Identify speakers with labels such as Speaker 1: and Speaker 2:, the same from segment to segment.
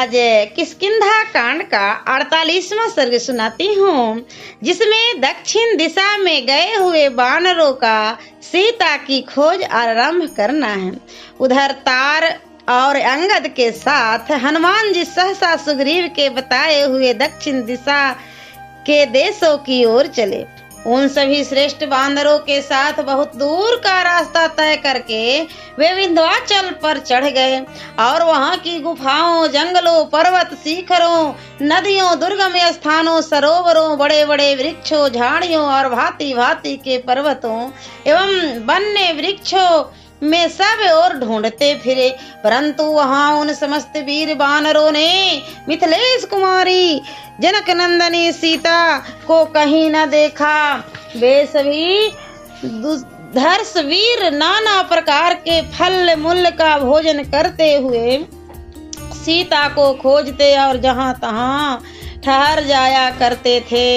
Speaker 1: आज किष्किंधा कांड का 48वां सर्ग सुनाती हूँ, जिसमें दक्षिण दिशा में गए हुए वानरों का सीता की खोज आरंभ करना है। उधर तार और अंगद के साथ हनुमान जी सहसा सुग्रीव के बताए हुए दक्षिण दिशा के देशों की ओर चले। उन सभी श्रेष्ठ बांदरों के साथ बहुत दूर का रास्ता तय करके वे विंध्याचल पर चढ़ गए और वहां की गुफाओं, जंगलों, पर्वत शिखरों, नदियों, दुर्गम स्थानों, सरोवरों, बड़े बड़े वृक्षों, झाड़ियों और भांति भांति के पर्वतों एवं वन्य वृक्षों में सब और ढूंढते फिरे, परंतु वहां उन समस्त वीर वानरों ने मिथिलेश कुमारी जनक नंदनी सीता को कहीं न देखा। वे सभी धर्ष वीर नाना प्रकार के फल मूल का भोजन करते हुए सीता को खोजते और जहां तहां ठहर जाया करते थे।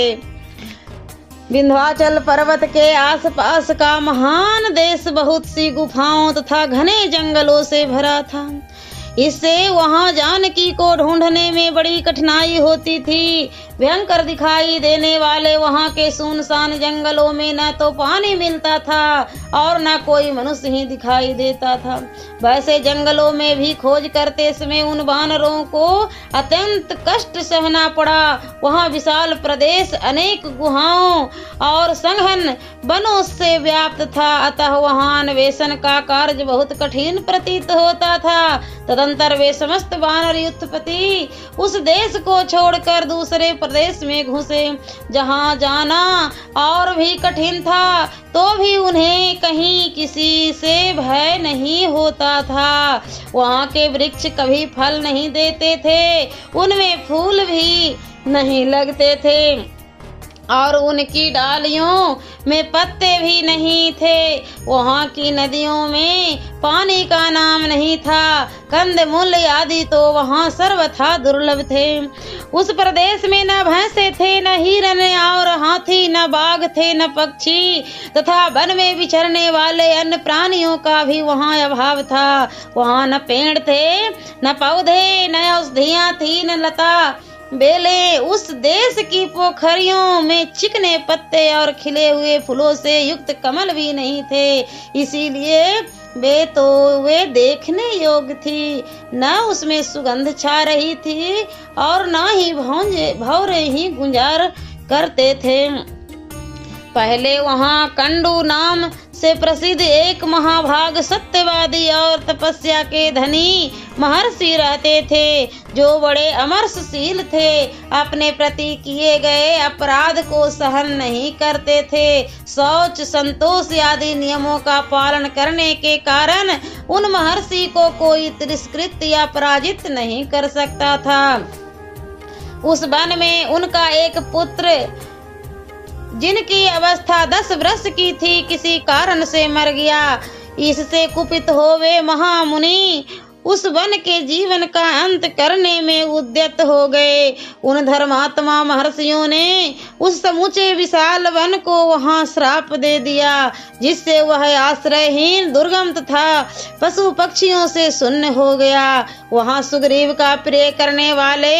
Speaker 1: विंध्याचल पर्वत के आसपास का महान देश बहुत सी गुफाओं तथा घने जंगलों से भरा था। इससे वहां जानकी को ढूंढने में बड़ी कठिनाई होती थी। भयंकर दिखाई देने वाले वहां के सुनसान जंगलों में न तो पानी मिलता था और न कोई मनुष्य ही दिखाई देता था। वैसे जंगलों में भी खोज करते समय उन वानरों को अत्यंत कष्ट सहना पड़ा। वहां विशाल प्रदेश अनेक गुहाओं और सघन वनों से व्याप्त था, अतः वहां अन्वेषण का कार्य बहुत कठिन प्रतीत होता था। तदंतर वे समस्त वानर युद्धपति उस देश को छोड़कर दूसरे प्रदेश में घुसे, जहां जाना और भी कठिन था तो भी उन्हें कहीं किसी से भय नहीं होता था। वहां के वृक्ष कभी फल नहीं देते थे, उनमें फूल भी नहीं लगते थे और उनकी डालियों में पत्ते भी नहीं थे। वहां की नदियों में पानी का नाम नहीं था। कंदमूल आदि तो वहां सर्वथा दुर्लभ थे। उस प्रदेश में न भैंसे थे, न हिरन और हाथी, न बाघ थे, न पक्षी तथा वन में विचरने वाले अन्य प्राणियों का भी वहां अभाव था। वहां न पेड़ थे, न पौधे, न औषधियां थी, न लता बेले। उस देश की पोखरियों में चिकने पत्ते और खिले हुए फूलों से युक्त कमल भी नहीं थे, इसीलिए वे देखने योग्य थी। न उसमें सुगंध छा रही थी और न ही भौरे ही गुंजार करते थे। पहले वहां कंडू नाम से प्रसिद्ध एक महाभाग सत्यवादी और तपस्या के धनी महर्षि रहते थे, जो बड़े अमरशील थे। अपने प्रति किए गए अपराध को सहन नहीं करते थे। शौच, संतोष आदि नियमों का पालन करने के कारण उन महर्षि को कोई तिरस्कृत या पराजित नहीं कर सकता था। उस वन में उनका एक पुत्र, जिनकी अवस्था 10 वर्ष की थी, किसी कारण से मर गया। इससे कुपित हो वे महामुनि उस वन के जीवन का अंत करने में उद्यत हो गए। उन धर्मात्मा महर्षियों ने उस समूचे विशाल वन को वहां श्राप दे दिया, जिससे वह आश्रयहीन, दुर्गम तथा पशु पक्षियों से शून्य हो गया। वहां सुग्रीव का प्रिय करने वाले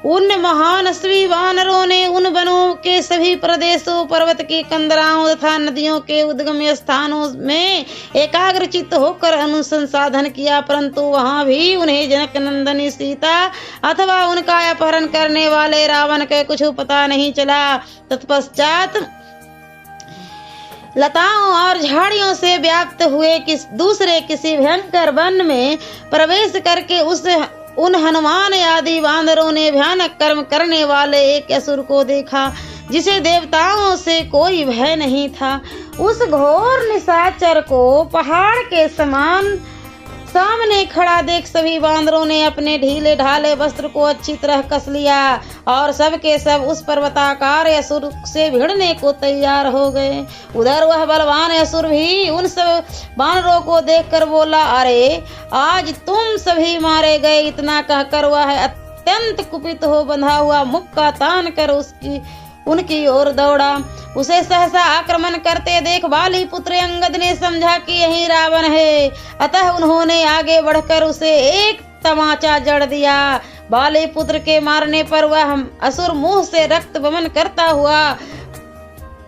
Speaker 1: उन महानस्वी वानरों ने उन वनों के सभी प्रदेशों, पर्वत की कंदराओं तथा नदियों के उद्गम स्थानों में एकाग्रचित्त होकर अनुसंधान किया, परंतु वहां भी उन्हें जनक नंदनी सीता अथवा उनका अपहरण करने वाले रावण के कुछ पता नहीं चला। तत्पश्चात लताओं और झाड़ियों से व्याप्त हुए दूसरे किसी भयंकर वन में प्रवेश करके उन हनुमान आदि वानरों ने भयानक कर्म करने वाले एक असुर को देखा, जिसे देवताओं से कोई भय नहीं था। उस घोर निशाचर को पहाड़ के समान सामने खड़ा देख सभी वानरों ने अपने ढीले ढाले वस्त्र को अच्छी तरह कस लिया और सब के सब उस पर्वताकार असुर से भिड़ने को तैयार हो गए। उधर वह बलवान असुर भी उन सब वानरों को देखकर बोला, अरे आज तुम सभी मारे गए। इतना कहकर वह अत्यंत कुपित हो बंधा हुआ मुक्का तान कर उनकी ओर दौड़ा। उसे सहसा आक्रमण करते देख बाली पुत्र अंगद ने समझा कि यही रावण है, अतः उन्होंने आगे बढ़कर उसे एक तमाचा जड़ दिया। बाली पुत्र के मारने पर वह असुर मुंह से रक्त वमन करता हुआ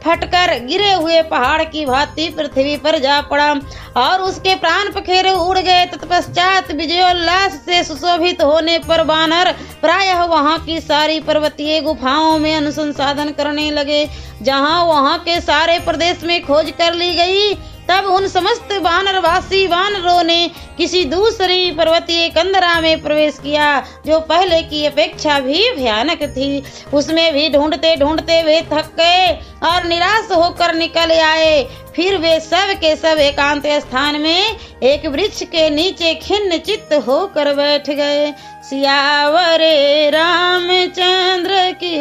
Speaker 1: फटकर गिरे हुए पहाड़ की भांति पृथ्वी पर जा पड़ा और उसके प्राण पखेरु उड़ गए। तत्पश्चात विजयोल्लास से सुशोभित होने पर वानर प्रायः वहां की सारी पर्वतीय गुफाओं में अनुसंधान करने लगे। जहां वहां के सारे प्रदेश में खोज कर ली गई, तब उन समस्त वानरवासी वानरों ने किसी दूसरी पर्वतीय कंदरा में प्रवेश किया जो पहले की अपेक्षा भी भयानक थी। उसमें भी ढूंढते ढूंढते वे थक गए और निराश होकर निकल आए। फिर वे सब के सब एकांत स्थान में एक वृक्ष के नीचे खिन्न चित्त होकर बैठ गए। सियावरे रामचंद्र की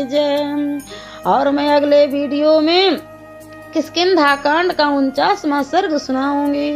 Speaker 1: जय। और मैं अगले वीडियो में किष्किंधा कांड का 49वां सर्ग सुनाऊंगी।